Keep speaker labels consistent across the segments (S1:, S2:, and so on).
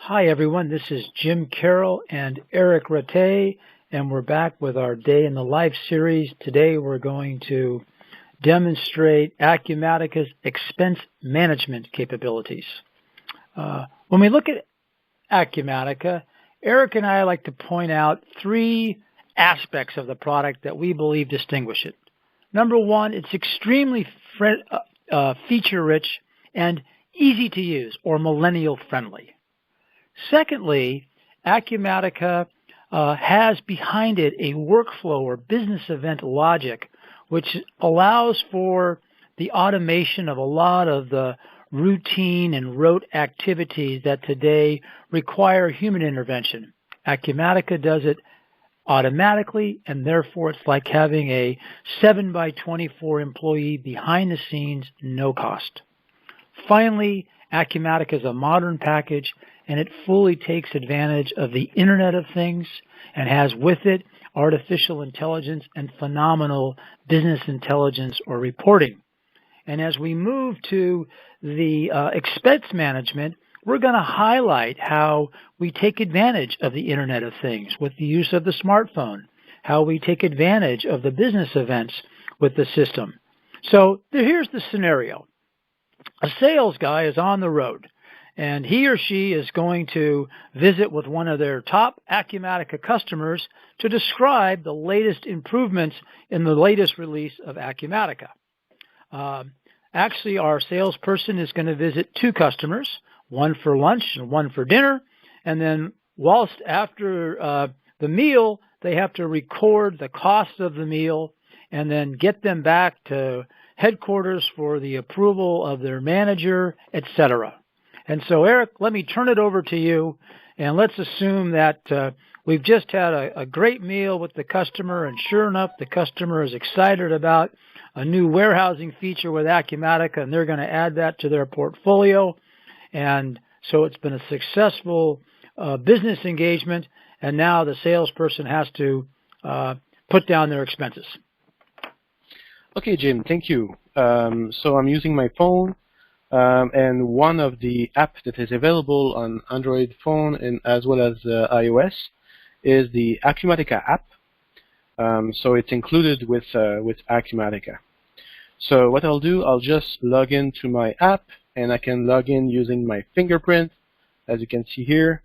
S1: Hi everyone, this is Jim Carroll and Eric Rattay, and we're back with our Day in the Life series. Today we're going to demonstrate Acumatica's expense management capabilities. When we look at Acumatica, Eric and I like to point out three aspects of the product that we believe distinguish it. Number one, it's extremely feature-rich and easy to use, or millennial friendly. Secondly, Acumatica has behind it a workflow or business event logic, which allows for the automation of a lot of the routine and rote activities that today require human intervention. Acumatica does it automatically, and therefore it's like having a 7x24 employee behind the scenes, no cost. Finally, Acumatica is a modern package, and it fully takes advantage of the Internet of Things and has with it artificial intelligence and phenomenal business intelligence or reporting. And as we move to the expense management, we're going to highlight how we take advantage of the Internet of Things with the use of the smartphone, how we take advantage of the business events with the system. So here's the scenario. A sales guy is on the road, and he or she is going to visit with one of their top Acumatica customers to describe the latest improvements in the latest release of Acumatica. Actually, our salesperson is going to visit two customers, one for lunch and one for dinner, and then whilst after the meal, they have to record the cost of the meal and then get them back to headquarters for the approval of their manager, etc. And so, Eric, let me turn it over to you, and let's assume that we've just had a great meal with the customer, and sure enough, the customer is excited about a new warehousing feature with Acumatica, and they're going to add that to their portfolio. And so it's been a successful business engagement, and now the salesperson has to put down their expenses.
S2: Okay, Jim, thank you. So I'm using my phone, and one of the apps that is available on Android phone and as well as iOS is the Acumatica app. So it's included with Acumatica. So what I'll do, I'll just log into my app, and I can log in using my fingerprint, as you can see here.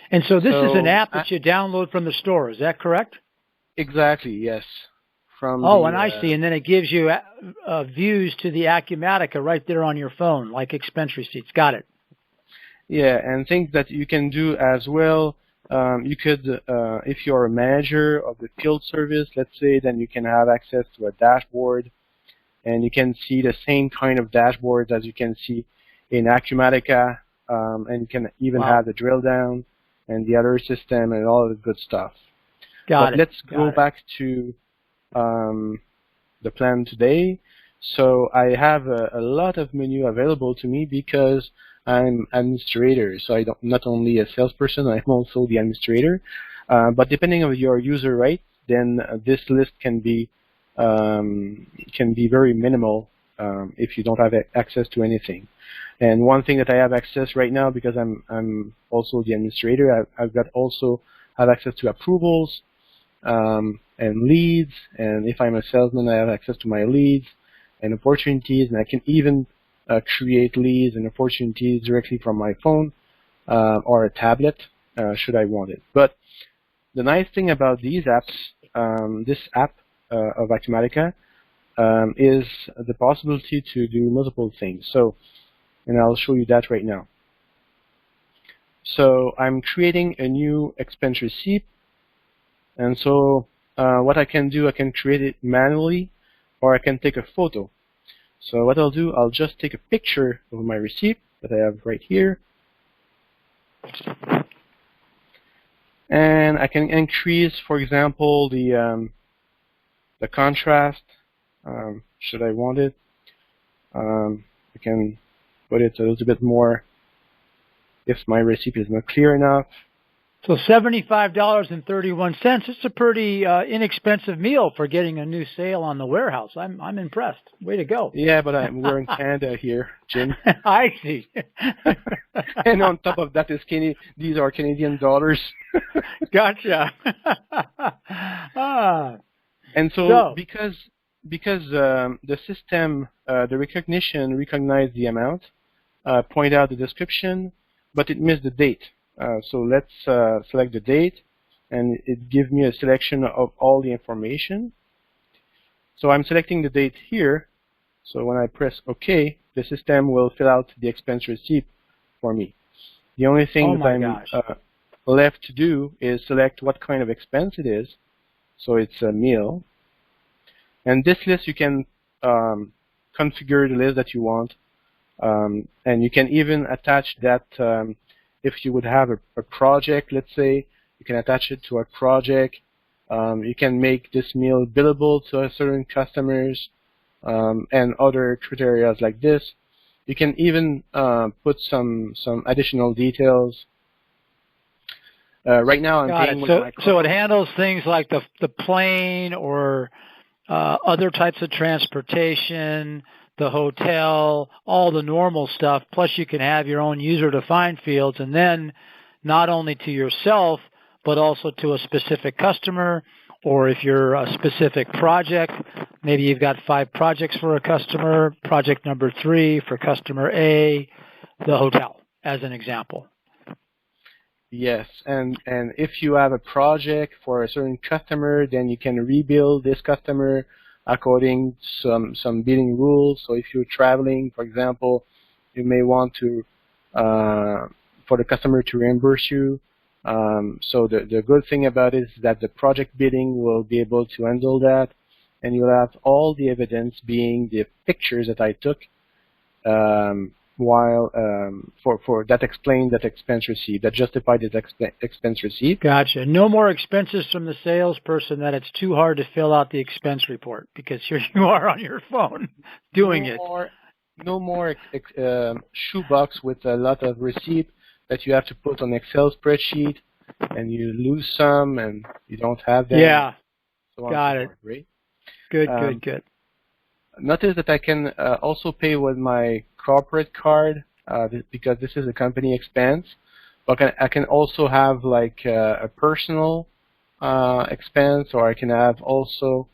S1: And so this is an app that you download from the store, is that correct?
S2: Exactly, yes.
S1: And I see, and then it gives you views to the Acumatica right there on your phone, like expense receipts. Got it.
S2: Yeah, and things that you can do as well, you could, if you're a manager of the field service, let's say, then you can have access to a dashboard, and you can see the same kind of dashboards as you can see in Acumatica, and you can even have the drill down and the other system and all of the good stuff. Let's go back to the plan today. So I have a lot of menu available to me because I'm administrator. So I'm not only a salesperson, I'm also the administrator. But depending on your user rights, then this list can be very minimal if you don't have access to anything. And one thing that I have access right now, because I'm also the administrator, I've got also have access to approvals and leads, and if I'm a salesman, I have access to my leads and opportunities, and I can even create leads and opportunities directly from my phone or a tablet, should I want it. But the nice thing about these apps, this app of Acumatica, is the possibility to do multiple things. So, and I'll show you that right now. So I'm creating a new expense receipt, and so what I can do, I can create it manually, or I can take a photo. So what I'll do, I'll just take a picture of my receipt that I have right here, and I can increase, for example, the contrast, should I want it. I can put it a little bit more if my receipt is not clear enough.
S1: So $75.31. It's a pretty inexpensive meal for getting a new sale on the warehouse. I'm impressed. Way to go.
S2: Yeah, but we're in Canada here, Jim.
S1: I see.
S2: And on top of that, these are Canadian dollars.
S1: Gotcha.
S2: And so because the system, the recognition recognized the amount, point out the description, but it missed the date. So let's select the date, and it gives me a selection of all the information. So I'm selecting the date here. So when I press OK, the system will fill out the expense receipt for me. The only thing that I'm left to do is select what kind of expense it is. So it's a meal. And this list, you can configure the list that you want. And you can even attach that if you would have a project, let's say, you can attach it to a project. You can make this meal billable to a certain customers and other criteria like this. You can even put some additional details. Right now, I'm paying with my
S1: so it handles things like the plane or other types of transportation, the hotel, all the normal stuff, plus you can have your own user-defined fields, and then not only to yourself, but also to a specific customer, or if you're a specific project, maybe you've got 5 projects for a customer, project number 3 for customer A, the hotel, as an example.
S2: Yes, and if you have a project for a certain customer, then you can rebuild this customer according to some billing rules. So if you're traveling, for example, you may want to for the customer to reimburse you. So the good thing about it is that the project billing will be able to handle that, and you'll have all the evidence being the pictures that I took while for that explain that expense receipt, that justify that expense receipt.
S1: Gotcha. No more expenses from the salesperson that it's too hard to fill out the expense report because here you are on your phone doing it.
S2: No more shoebox with a lot of receipt that you have to put on Excel spreadsheet, and you lose some and you don't have them.
S1: Yeah,
S2: so
S1: got it.
S2: Great.
S1: Good.
S2: Notice that I can also pay with my corporate card because this is a company expense. But I can also have like a personal expense, or I can have also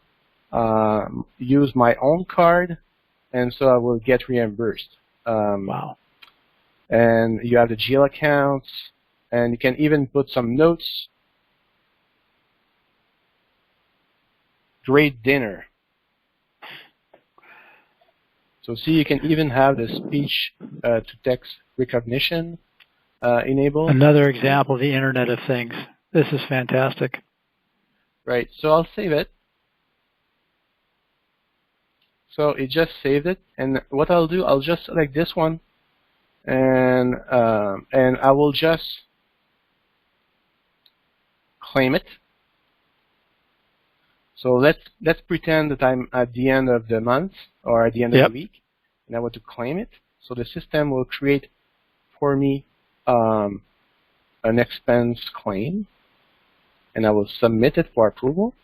S2: use my own card, and so I will get reimbursed.
S1: Wow.
S2: And you have the GL accounts, and you can even put some notes. Great dinner. So see, you can even have the speech to text recognition enabled.
S1: Another example of the Internet of Things. This is fantastic.
S2: Right. So I'll save it. So it just saved it, and what I'll do, I'll just select this one, and I will just claim it. So let's pretend that I'm at the end of the month or at the end of the week, and I want to claim it. So the system will create for me an expense claim, and I will submit it for approval.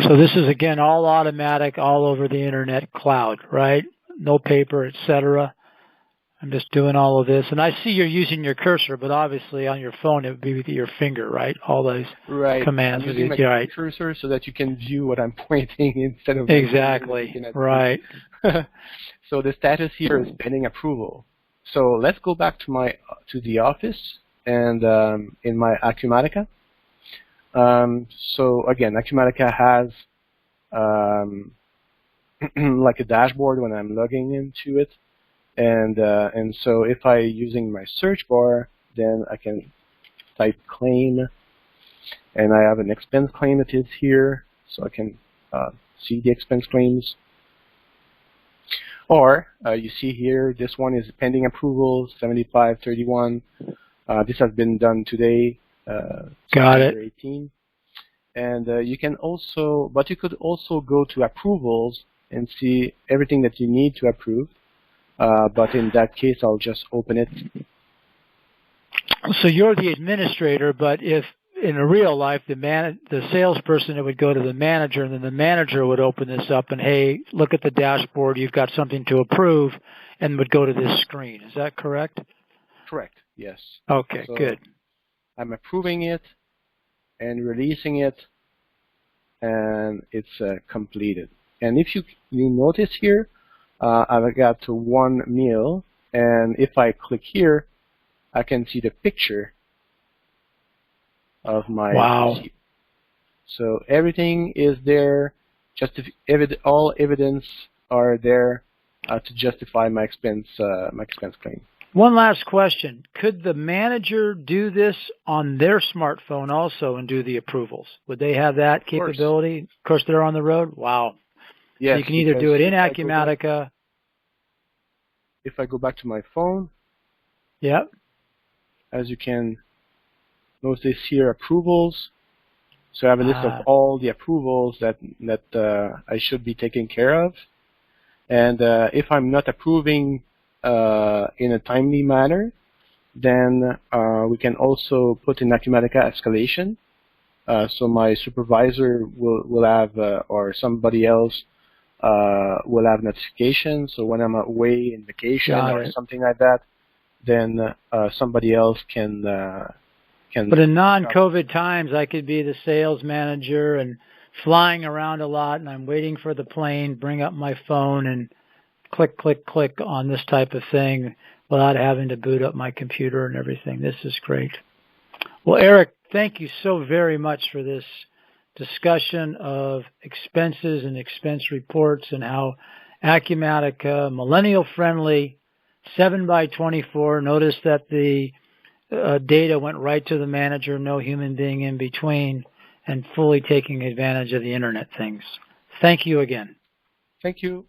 S1: So this is, again, all automatic, all over the Internet cloud, right? No paper, etc. I'm just doing all of this. And I see you're using your cursor, but obviously on your phone it would be with your finger, right? All those commands.
S2: I'm using my cursor so that you can view what I'm pointing instead of...
S1: Exactly, right.
S2: So the status here is pending approval. So let's go back to the office and in my Acumatica. So again, Acumatica has like a dashboard when I'm logging into it, and so if I using my search bar, then I can type claim, and I have an expense claim that is here, so I can see the expense claims. Or you see here, this one is pending approval, 7531. This has been done today.
S1: Got it.
S2: 18. And you can also, but you could also go to approvals and see everything that you need to approve. But in that case, I'll just open it.
S1: So you're the administrator, but if in a real life, the salesperson, it would go to the manager, and then the manager would open this up and, hey, look at the dashboard. You've got something to approve, and would go to this screen. Is that correct?
S2: Correct. Yes.
S1: Okay,
S2: So
S1: good.
S2: I'm approving it and releasing it, and it's completed. And if you notice here, I've got one meal, and if I click here, I can see the picture of my receipt. So everything is there. All evidence are there to justify my expense claim.
S1: One last question. Could the manager do this on their smartphone also and do the approvals? Would they have that capability? Of course, they're on the road? Wow.
S2: Yes,
S1: so you can either do it in Acumatica.
S2: If I go back to my phone,
S1: yep.
S2: As you can notice here, approvals. So I have a list of all the approvals that I should be taking care of. And if I'm not approving in a timely manner, then we can also put in Acumatica escalation. So my supervisor will have, or somebody else will have notification. So when I'm away in vacation or something like that, then somebody else can. But
S1: in non-COVID times, I could be the sales manager and flying around a lot, and I'm waiting for the plane, bring up my phone, and click, click, click on this type of thing without having to boot up my computer and everything. This is great. Well, Eric, thank you so very much for this discussion of expenses and expense reports and how Acumatica, millennial-friendly, 7x24. Notice that the data went right to the manager, no human being in between, and fully taking advantage of the Internet things. Thank you again.
S2: Thank you.